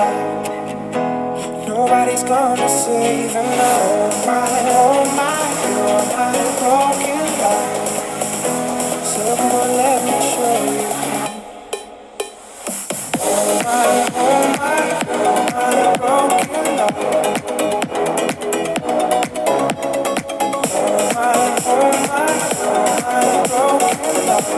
life. Nobody's gonna save and oh my, you're my broken light. So come on, let me show you. Oh my, you're my broken light. Oh my, you're my broken light.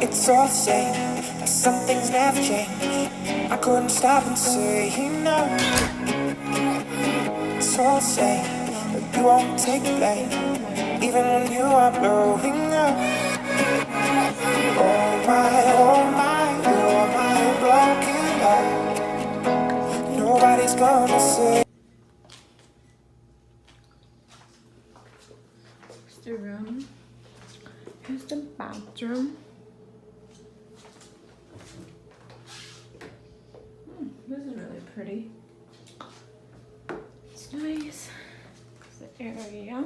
It's all the same, some things never change. I couldn't stop and say no. It's all the same, but you won't take the blame, even when you are blowing up. Oh my, you're my broken heart. Nobody's gonna say. Here's the room. Here's the bathroom. This is really pretty. It's nice. It's the area.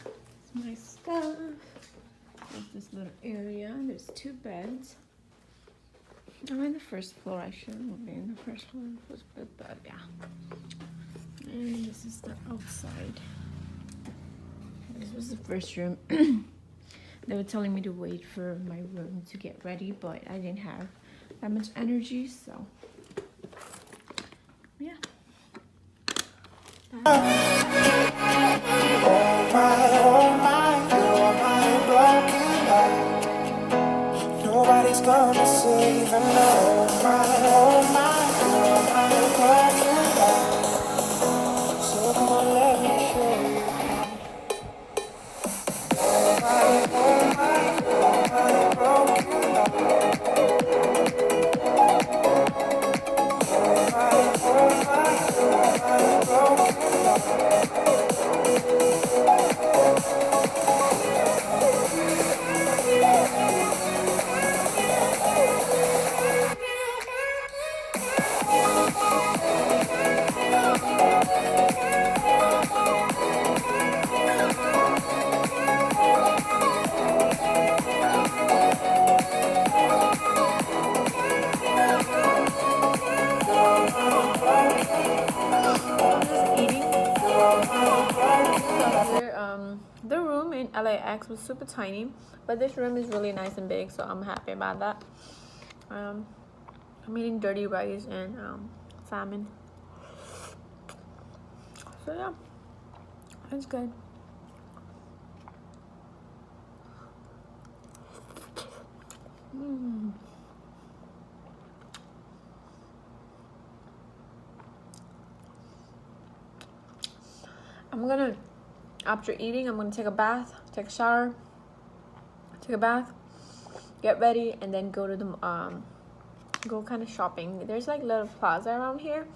It's my stuff. There's this little area. There's 2 beds. I'm in the first floor. I shouldn't be in the first floor. But yeah. And this is the outside. This was the first room. They were telling me to wait for my room to get ready, but I didn't have that much energy, so yeah. Oh my, you're my broken light. Nobody's gonna save and oh my, you're my broken light. So come on, let me show you. Oh my, you're my broken light. Oh my, you're my broken light. The room in LAX was super tiny, but this room is really nice and big, so I'm happy about that. I'm eating dirty rice and salmon. So yeah, it's good. I'm gonna, after eating, I'm gonna take a bath, take a shower, take a bath, get ready, and then go to the go kind of shopping. There's like a little plaza around here,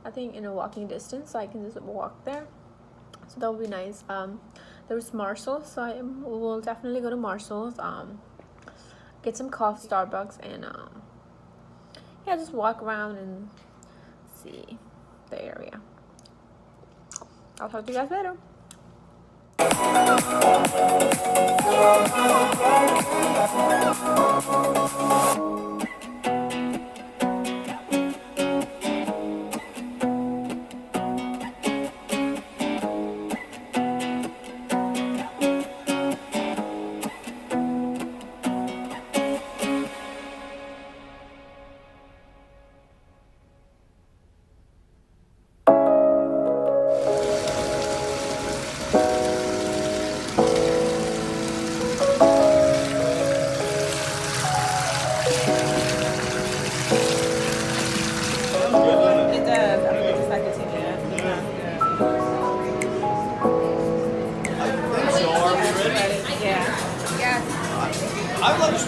I think in a walking distance, so I can just walk there. So that would be nice. There's Marshalls, so I will definitely go to Marshalls, get some coffee, Starbucks, and yeah, just walk around and see the area. I'll talk to you guys later.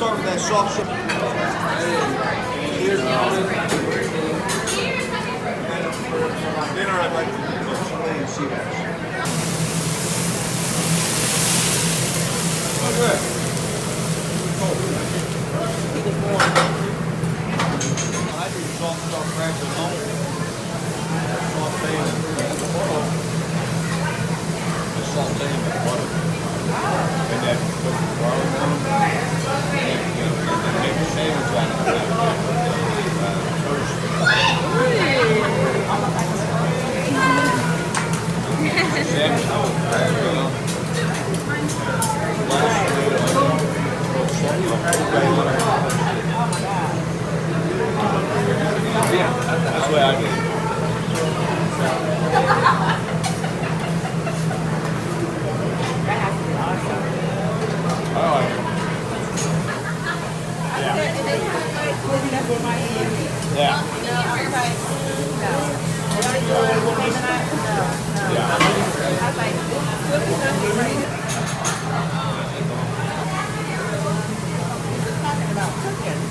start with that soft serve. Here's dinner. I'd like to see that. Okay. I do soft stuff crackers at home. Saute with butter. And then put the garlic on them. And then make a sandwich out of it. Toast. Sandwich. Yeah, that's the way I do it. That has to be awesome. I like it. Yeah. Yeah. Talking about cooking.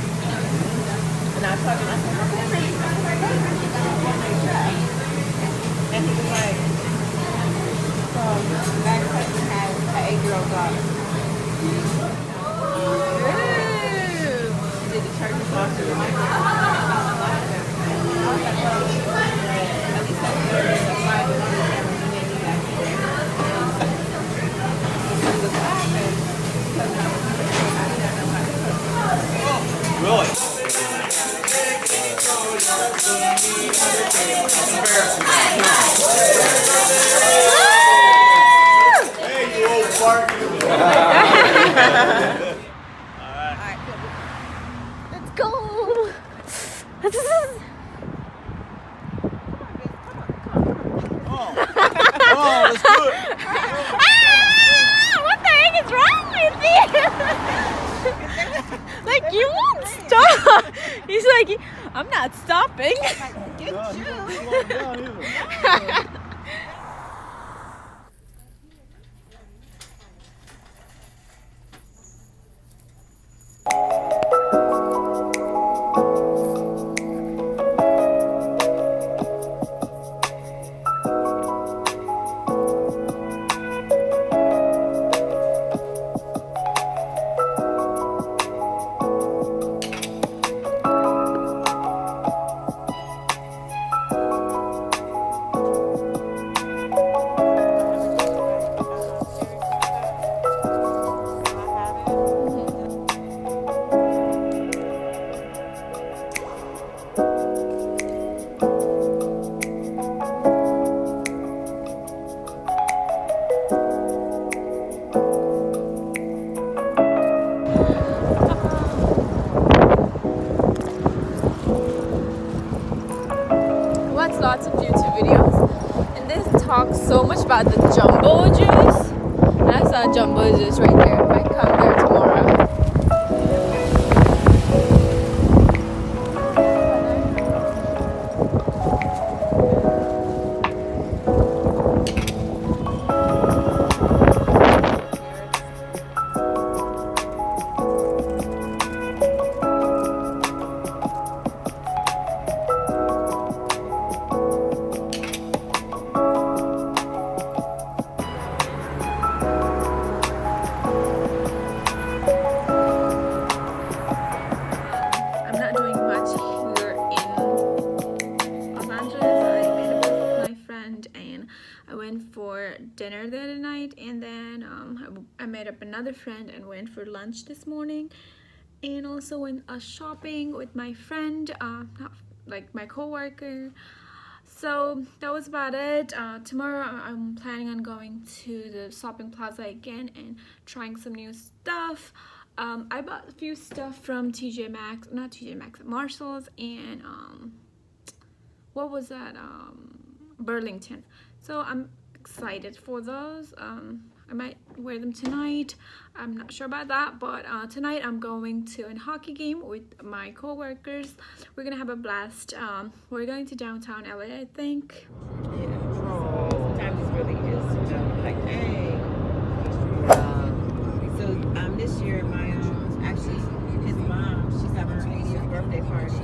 And I was talking, I said, "How can I really cook my husband? He's not a one-night chef." And he was like, "So, that husband has an 8-year-old daughter." Did the church sponsor the microwave? I was like, "Well, at least that's good. That's why I was on the camera and then you got to there." He was laughing because I was cooking. I didn't know how to cook. Really? Hey, you old fart. Let's go. Oh, let's do it. What the heck is wrong with you? Like, you won't stop. He's like, I'm not stopping. Get you. Watch lots of YouTube videos, and this talks so much about the jumbo juice. And I saw jumbo juice right there. I might come there tomorrow. I'm not doing much here in Los Angeles. I met up with my friend and I went for dinner the other night, and then I met up another friend and went for lunch this morning, and also went shopping with my friend, like my co-worker. So that was about it. Tomorrow I'm planning on going to the shopping plaza again and trying some new stuff. I bought a few stuff from Marshalls, and what was that? Burlington. So I'm excited for those. I might wear them tonight. I'm not sure about that, but tonight I'm going to a hockey game with my co-workers. We're gonna have a blast. We're going to downtown LA, I think. Sometimes it's really just, like, hey. So this year, my actually birthday party.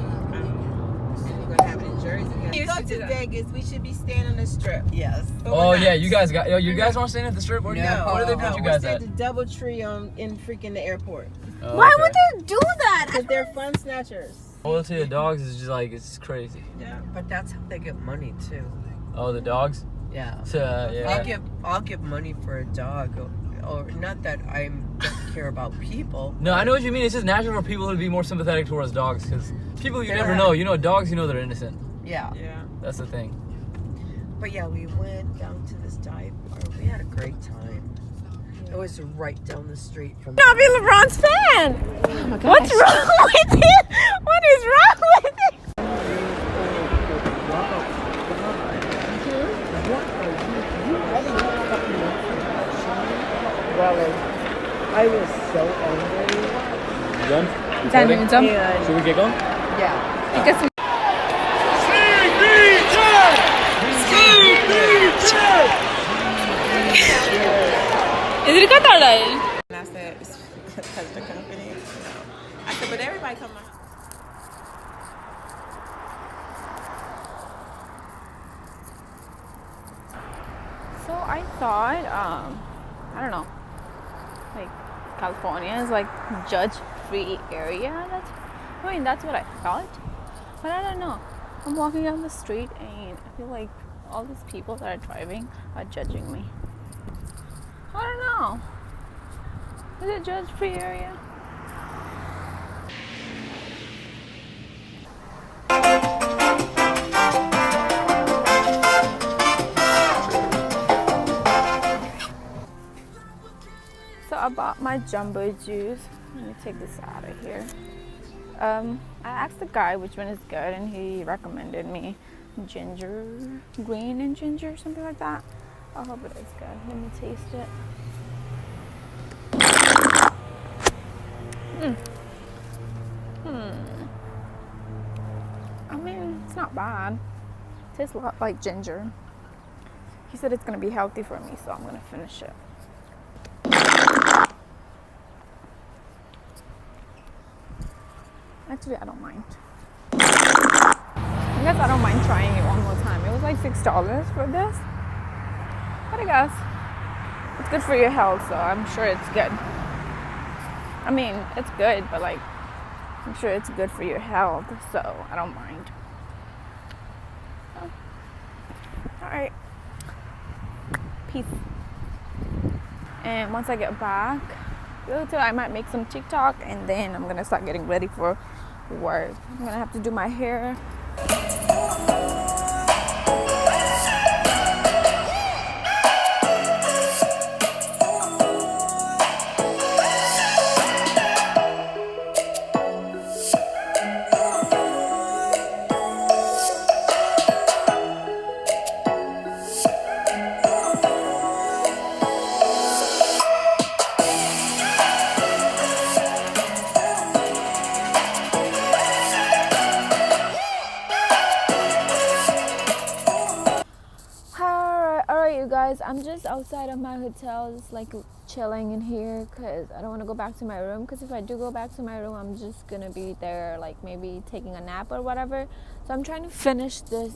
We're gonna have it in Jersey. When you go to Vegas, we should be staying on the Strip. Yes. But Oh we're yeah, not. you guys want to stay at the strip? Where do you? No. Where do they put you guys we're at? staying at the DoubleTree in freaking the airport. Oh, Why okay. would they do that? Because they're fun snatchers. Loyalty of dogs is just like it's crazy. Yeah. But that's how they get money too. Oh, the dogs. Yeah. So, yeah. I'll give money for a dog, or not that I don't care about people. No, I know what you mean. It's just natural for people to be more sympathetic towards dogs because people you never Yeah. know. You know, dogs. You know they're innocent. Yeah. Yeah. That's the thing. But yeah, we went down to this dive bar. We had a great time. It was right down the street from. Not be LeBron's fan. What's wrong with you? What is wrong with you? I was so angry. You done? Done, done. And Should we get going? yeah. Because is it a Qatar? And I said, it's because the company. No. I said, but everybody come on. So I thought, I don't know, like California is like judge-free area. That's what I thought, but I don't know. I'm walking down the street and I feel like all these people that are driving are judging me. I don't know. Is it judge-free area? So I bought my jumbo juice. Let me take this out of here. I asked the guy which one is good and he recommended me ginger, green and ginger, something like that. I hope it is good. Let me taste it. I mean, it's not bad. It tastes a lot like ginger. He said it's gonna be healthy for me, so I'm gonna finish it. Actually, I don't mind. I guess I don't mind trying it one more time. It was like $6 for this. But I guess it's good for your health, so I'm sure it's good. I mean, it's good, but like, I'm sure it's good for your health, so I don't mind. So, alright. Peace. And once I get back, I might make some TikTok and then I'm gonna start getting ready for work. I'm gonna have to do my hair. Guys, I'm just outside of my hotel, just like chilling in here because I don't want to go back to my room, because if I do go back to my room I'm just gonna be there like maybe taking a nap or whatever. So I'm trying to finish this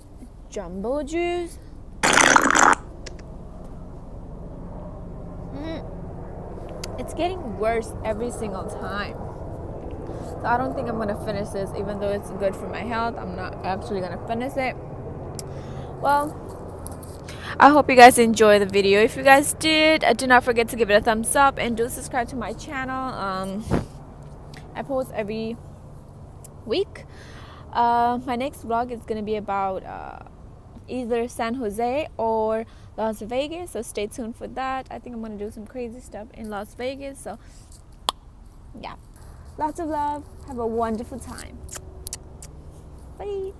jumbo juice. It's getting worse every single time, so I don't think I'm gonna finish this. Even though it's good for my health, I'm not actually gonna finish it. Well, I hope you guys enjoy the video. If you guys did, do not forget to give it a thumbs up and do subscribe to my channel. I post every week. My next vlog is going to be about either San Jose or Las Vegas, so stay tuned for that. I think I'm going to do some crazy stuff in Las Vegas, so yeah, lots of love. Have a wonderful time. Bye.